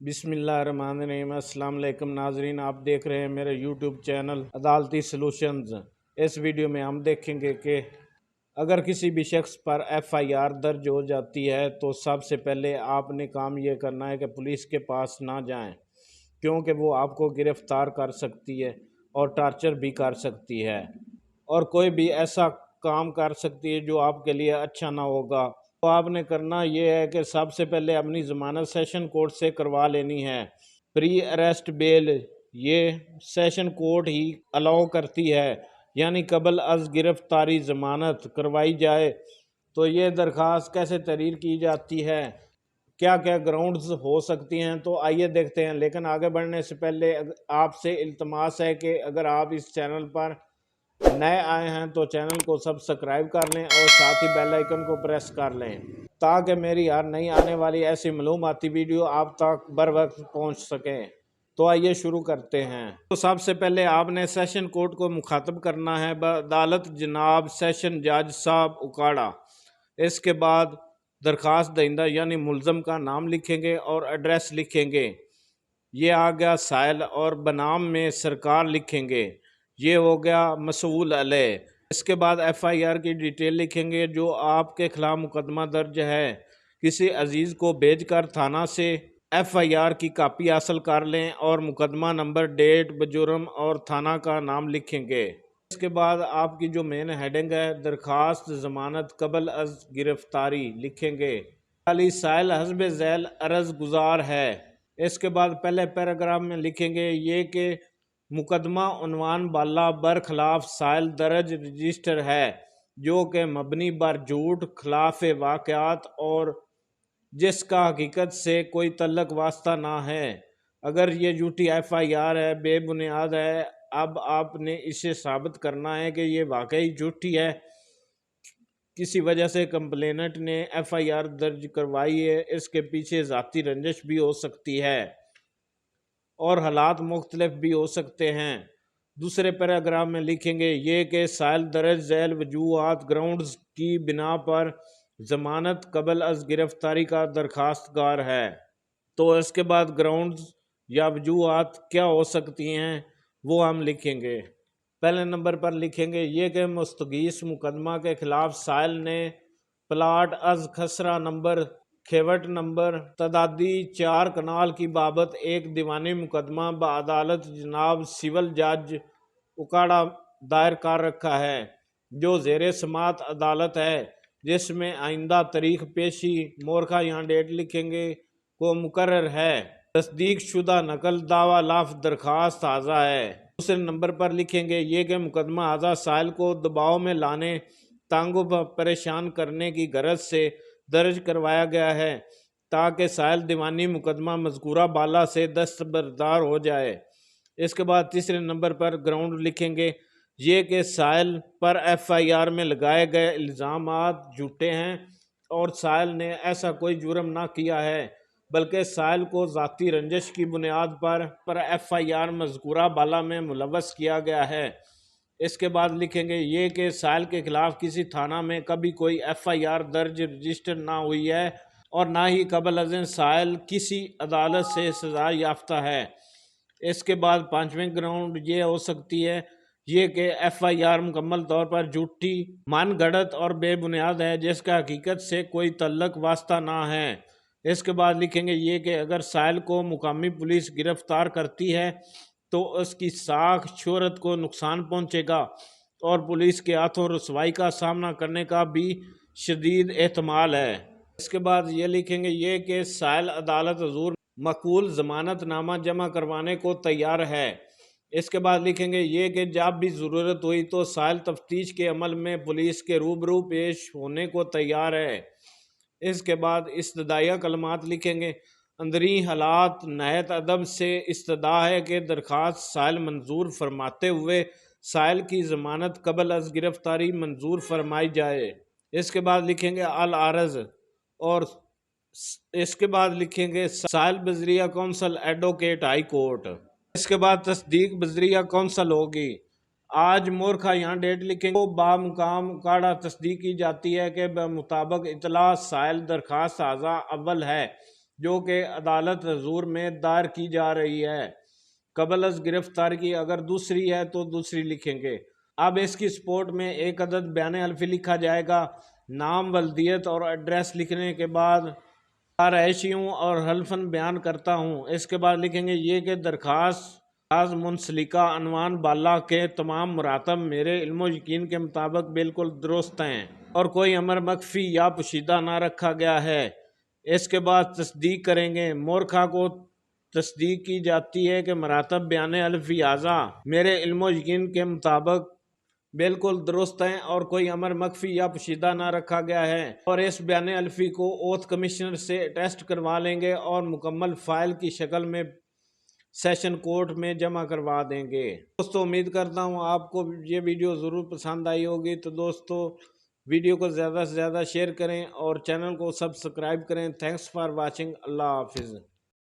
بسم اللہ الرحمن الرحیم۔ السلام علیکم ناظرین، آپ دیکھ رہے ہیں میرے یوٹیوب چینل عدالتی سلوشنز۔ اس ویڈیو میں ہم دیکھیں گے کہ اگر کسی بھی شخص پر ایف آئی آر درج ہو جاتی ہے تو سب سے پہلے آپ نے کام یہ کرنا ہے کہ پولیس کے پاس نہ جائیں، کیونکہ وہ آپ کو گرفتار کر سکتی ہے اور ٹارچر بھی کر سکتی ہے، اور کوئی بھی ایسا کام کر سکتی ہے جو آپ کے لیے اچھا نہ ہوگا۔ تو آپ نے کرنا یہ ہے کہ سب سے پہلے اپنی ضمانت سیشن کورٹ سے کروا لینی ہے۔ پری اریسٹ بیل یہ سیشن کورٹ ہی الاؤ کرتی ہے، یعنی قبل از گرفتاری ضمانت کروائی جائے۔ تو یہ درخواست کیسے تحریر کی جاتی ہے، کیا کیا گراؤنڈز ہو سکتی ہیں، تو آئیے دیکھتے ہیں۔ لیکن آگے بڑھنے سے پہلے آپ سے التماس ہے کہ اگر آپ اس چینل پر نئے آئے ہیں تو چینل کو سبسکرائب کر لیں اور ساتھ ہی بیل آئیکن کو پریس کر لیں تاکہ میری ہر نئی آنے والی ایسی معلوماتی ویڈیو آپ تک بر وقت پہنچ سکیں۔ تو آئیے شروع کرتے ہیں۔ تو سب سے پہلے آپ نے سیشن کورٹ کو مخاطب کرنا ہے بعدالت جناب سیشن جج صاحب اکاڑا۔ اس کے بعد درخواست دہندہ یعنی ملزم کا نام لکھیں گے اور ایڈریس لکھیں گے۔ یہ آ گیا سائل، اور بنام میں سرکار لکھیں گے۔ یہ ہو گیا مسئول علیہ۔ اس کے بعد ایف آئی آر کی ڈیٹیل لکھیں گے جو آپ کے خلاف مقدمہ درج ہے۔ کسی عزیز کو بھیج کر تھانہ سے ایف آئی آر کی کاپی حاصل کر لیں اور مقدمہ نمبر، ڈیٹ بجرم اور تھانہ کا نام لکھیں گے۔ اس کے بعد آپ کی جو مین ہیڈنگ ہے درخواست ضمانت قبل از گرفتاری لکھیں گے۔ علی سائل حسب ذیل عرض گزار ہے۔ اس کے بعد پہلے پیراگراف میں لکھیں گے یہ کہ مقدمہ عنوان بالا برخلاف سائل درج رجسٹر ہے، جو کہ مبنی بر جھوٹ خلاف واقعات اور جس کا حقیقت سے کوئی تعلق واسطہ نہ ہے۔ اگر یہ جھوٹی ایف آئی آر ہے، بے بنیاد ہے، اب آپ نے اسے ثابت کرنا ہے کہ یہ واقعی جھوٹی ہے۔ کسی وجہ سے کمپلیننٹ نے ایف آئی آر درج کروائی ہے، اس کے پیچھے ذاتی رنجش بھی ہو سکتی ہے اور حالات مختلف بھی ہو سکتے ہیں۔ دوسرے پیراگراف میں لکھیں گے یہ کہ سائل درج ذیل وجوہات گراؤنڈز کی بنا پر ضمانت قبل از گرفتاری کا درخواست گار ہے۔ تو اس کے بعد گراؤنڈز یا وجوہات کیا ہو سکتی ہیں وہ ہم لکھیں گے۔ پہلے نمبر پر لکھیں گے یہ کہ مستغیث مقدمہ کے خلاف سائل نے پلاٹ از خسرہ نمبر کھیوٹ نمبر تعدادی 4 کنال کی بابت ایک دیوانی مقدمہ بعدالت جناب سول جج اکاڑا دائر کر رکھا ہے، جو زیر سماعت عدالت ہے، جس میں آئندہ تاریخ پیشی مورخہ یہاں ڈیٹ لکھیں گے کو مقرر ہے۔ تصدیق شدہ نقل دعویٰ لفظ درخواست حاضہ ہے۔ دوسرے نمبر پر لکھیں گے یہ کہ مقدمہ حاضہ سائل کو دباؤ میں لانے، تنگ و پریشان کرنے کی غرض سے درج کروایا گیا ہے تاکہ سائل دیوانی مقدمہ مذکورہ بالا سے دستبردار ہو جائے۔ اس کے بعد تیسرے نمبر پر گراؤنڈ لکھیں گے یہ کہ سائل پر ایف آئی آر میں لگائے گئے الزامات جھوٹے ہیں اور سائل نے ایسا کوئی جرم نہ کیا ہے، بلکہ سائل کو ذاتی رنجش کی بنیاد پر ایف آئی آر مذکورہ بالا میں ملوث کیا گیا ہے۔ اس کے بعد لکھیں گے یہ کہ سائل کے خلاف کسی تھانہ میں کبھی کوئی ایف آئی آر درج رجسٹر نہ ہوئی ہے اور نہ ہی قبل ازیں سائل کسی عدالت سے سزا یافتہ ہے۔ اس کے بعد پانچویں گراؤنڈ یہ ہو سکتی ہے یہ کہ ایف آئی آر مکمل طور پر جھوٹی، من گھڑت اور بے بنیاد ہے، جس کا حقیقت سے کوئی تعلق واسطہ نہ ہے۔ اس کے بعد لکھیں گے یہ کہ اگر سائل کو مقامی پولیس گرفتار کرتی ہے تو اس کی ساکھ شہرت کو نقصان پہنچے گا اور پولیس کے ہاتھوں رسوائی کا سامنا کرنے کا بھی شدید احتمال ہے۔ اس کے بعد یہ لکھیں گے یہ کہ سائل عدالت حضور معقول ضمانت نامہ جمع کروانے کو تیار ہے۔ اس کے بعد لکھیں گے یہ کہ جب بھی ضرورت ہوئی تو سائل تفتیش کے عمل میں پولیس کے روبرو پیش ہونے کو تیار ہے۔ اس کے بعد استدعائیہ کلمات لکھیں گے اندرین حالات نہایت ادب سے استدعا ہے کہ درخواست سائل منظور فرماتے ہوئے سائل کی ضمانت قبل از گرفتاری منظور فرمائی جائے۔ اس کے بعد لکھیں گے العرض، اور اس کے بعد لکھیں گے سائل بذریعہ کونسل ایڈوکیٹ ہائی کورٹ۔ اس کے بعد تصدیق بذریعہ کونسل ہوگی۔ آج مورخہ یہاں ڈیٹ لکھیں گے با مقام اکاڑا تصدیق کی جاتی ہے کہ بمطابق اطلاع سائل درخواست حاضہ اول ہے جو کہ عدالت حضور میں دائر کی جا رہی ہے۔ قبل از گرفتاری کی اگر دوسری ہے تو دوسری لکھیں گے۔ اب اس کی سپورٹ میں ایک عدد بیان حلفی لکھا جائے گا۔ نام، ولدیت اور ایڈریس لکھنے کے بعد رہائشی ہوں اور حلفاً بیان کرتا ہوں، اس کے بعد لکھیں گے یہ کہ درخواست منسلکہ عنوان بالا کے تمام مراتب میرے علم و یقین کے مطابق بالکل درست ہیں اور کوئی امر مخفی یا پوشیدہ نہ رکھا گیا ہے۔ اس کے بعد تصدیق کریں گے۔ مورخہ کو تصدیق کی جاتی ہے کہ مراتب بیان حلفی اعضا میرے علم و یقین کے مطابق بالکل درست ہیں اور کوئی امر مخفی یا پوشیدہ نہ رکھا گیا ہے، اور اس بیان حلفی کو اوتھ کمشنر سے اٹیسٹ کروا لیں گے اور مکمل فائل کی شکل میں سیشن کورٹ میں جمع کروا دیں گے۔ دوستو امید کرتا ہوں آپ کو یہ ویڈیو ضرور پسند آئی ہوگی، تو دوستو ویڈیو کو زیادہ سے زیادہ شیئر کریں اور چینل کو سبسکرائب کریں۔ Thanks for watching. اللہ حافظ۔